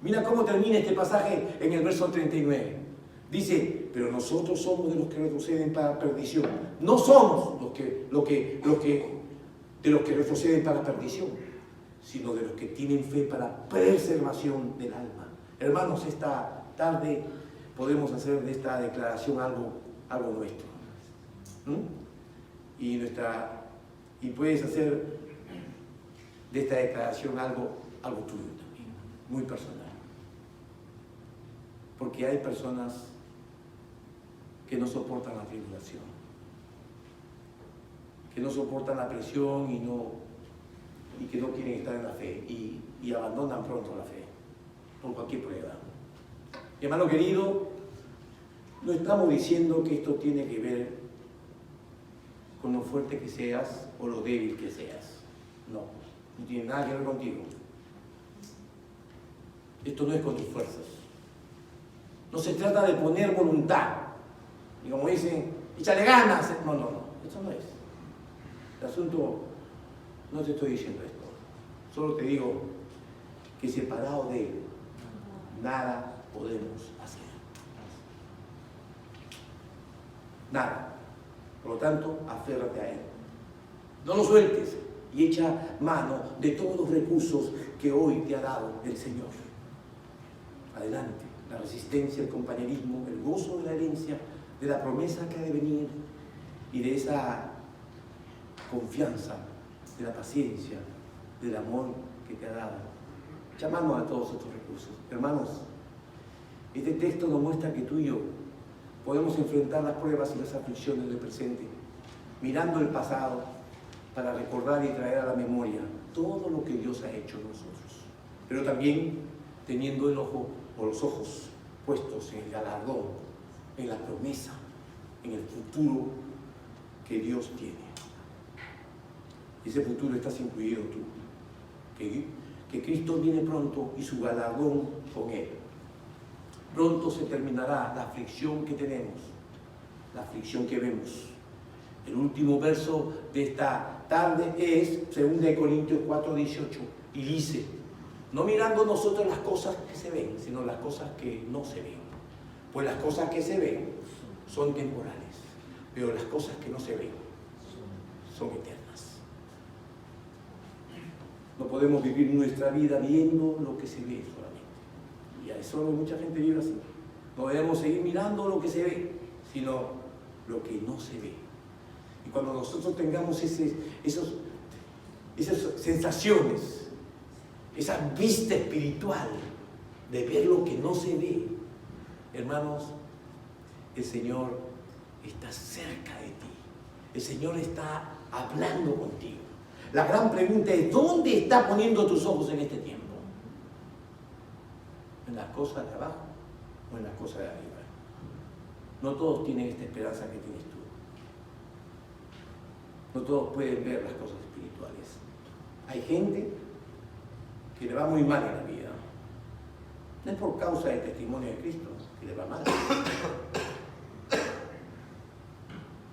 Speaker 1: Mira cómo termina este pasaje en el verso 39. Dice, pero nosotros somos de los que retroceden para perdición. No somos de los que retroceden para perdición, sino de los que tienen fe para preservación del alma. Hermanos, esta tarde podemos hacer de esta declaración algo nuestro. Y puedes hacer de esta declaración algo tuyo también, muy personal. Porque hay personas que no soportan la tribulación, que no soportan la presión y que no quieren estar en la fe y abandonan pronto la fe por cualquier prueba. Mi hermano querido, no estamos diciendo que esto tiene que ver con lo fuerte que seas o lo débil que seas. No tiene nada que ver contigo. Esto no es con tus fuerzas. No se trata de poner voluntad. Y como dicen, échale ganas. No, eso no es. El asunto, no te estoy diciendo esto. Solo te digo que separado de Él, nada podemos hacer. Nada. Por lo tanto, aférrate a Él. No lo sueltes y echa mano de todos los recursos que hoy te ha dado el Señor. Adelante. La resistencia, el compañerismo, el gozo de la herencia, de la promesa que ha de venir y de esa confianza, de la paciencia, del amor que te ha dado. Echa mano a todos estos recursos. Hermanos, este texto nos muestra que tú y yo podemos enfrentar las pruebas y las aflicciones del presente, mirando el pasado para recordar y traer a la memoria todo lo que Dios ha hecho en nosotros. Pero también teniendo el ojo o los ojos puestos en el galardón, en la promesa, en el futuro que Dios tiene. Ese futuro estás incluido tú. Que Cristo viene pronto y su galardón con Él. Pronto se terminará la aflicción que tenemos, la aflicción que vemos. El último verso de esta tarde es 2 Corintios 4:18 y dice: no mirando nosotros las cosas que se ven, sino las cosas que no se ven. Pues las cosas que se ven son temporales, pero las cosas que no se ven son eternas. No podemos vivir nuestra vida viendo lo que se ve solamente. Y a eso mucha gente vive así. No debemos seguir mirando lo que se ve, sino lo que no se ve. Y cuando nosotros tengamos esas sensaciones, esa vista espiritual de ver lo que no se ve, hermanos, el Señor está cerca de ti. El Señor está hablando contigo. La gran pregunta es: ¿dónde está poniendo tus ojos en este tiempo? ¿En las cosas de abajo o en las cosas de arriba? No todos tienen esta esperanza que tienes tú. No todos pueden ver las cosas espirituales. Hay gente que le va muy mal en la vida. No es por causa del testimonio de Cristo que le va mal,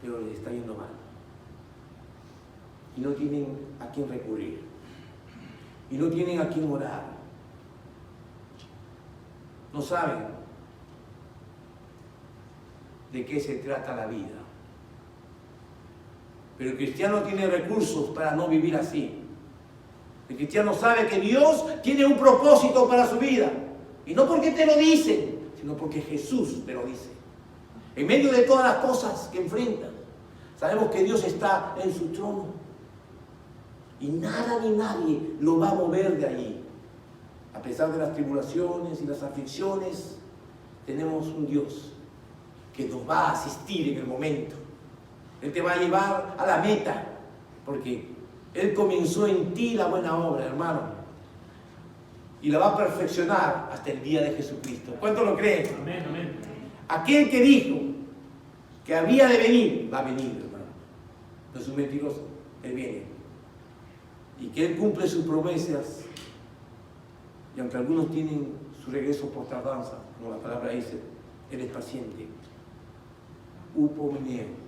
Speaker 1: pero le está yendo mal. Y no tienen a quién recurrir. Y no tienen a quién orar. No saben de qué se trata la vida. Pero el cristiano tiene recursos para no vivir así. El cristiano sabe que Dios tiene un propósito para su vida. Y no porque te lo dicen, sino porque Jesús te lo dice. En medio de todas las cosas que enfrentan, sabemos que Dios está en su trono. Y nada ni nadie lo va a mover de allí. A pesar de las tribulaciones y las aflicciones, tenemos un Dios que nos va a asistir en el momento. Él te va a llevar a la meta, porque Él comenzó en ti la buena obra, hermano, y la va a perfeccionar hasta el día de Jesucristo. ¿Cuánto lo creen?
Speaker 2: Amén, amén.
Speaker 1: Aquel que dijo que había de venir, va a venir, hermano. No es un mentiroso, Él viene. Y que Él cumple sus promesas, y aunque algunos tienen su regreso por tardanza, como la palabra dice, Él es paciente, upomeneo,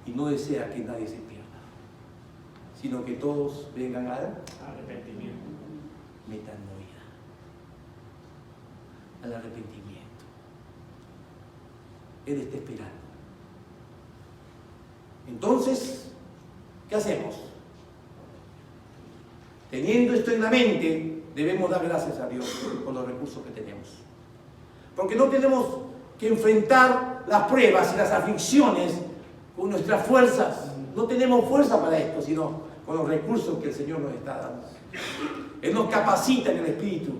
Speaker 1: y no desea que nadie se pierda, sino que todos vengan al
Speaker 2: Arrepentimiento.
Speaker 1: metanoia, al arrepentimiento. Él está esperando. Entonces, ¿qué hacemos? Teniendo esto en la mente, debemos dar gracias a Dios por los recursos que tenemos. Porque no tenemos que enfrentar las pruebas y las aflicciones con nuestras fuerzas. No tenemos fuerza para esto, sino con los recursos que el Señor nos está dando. Él nos capacita en el Espíritu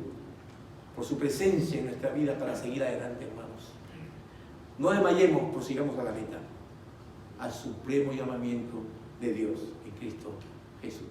Speaker 1: por su presencia en nuestra vida para seguir adelante, hermanos. No desmayemos, prosigamos a la meta, al supremo llamamiento de Dios en Cristo Jesús.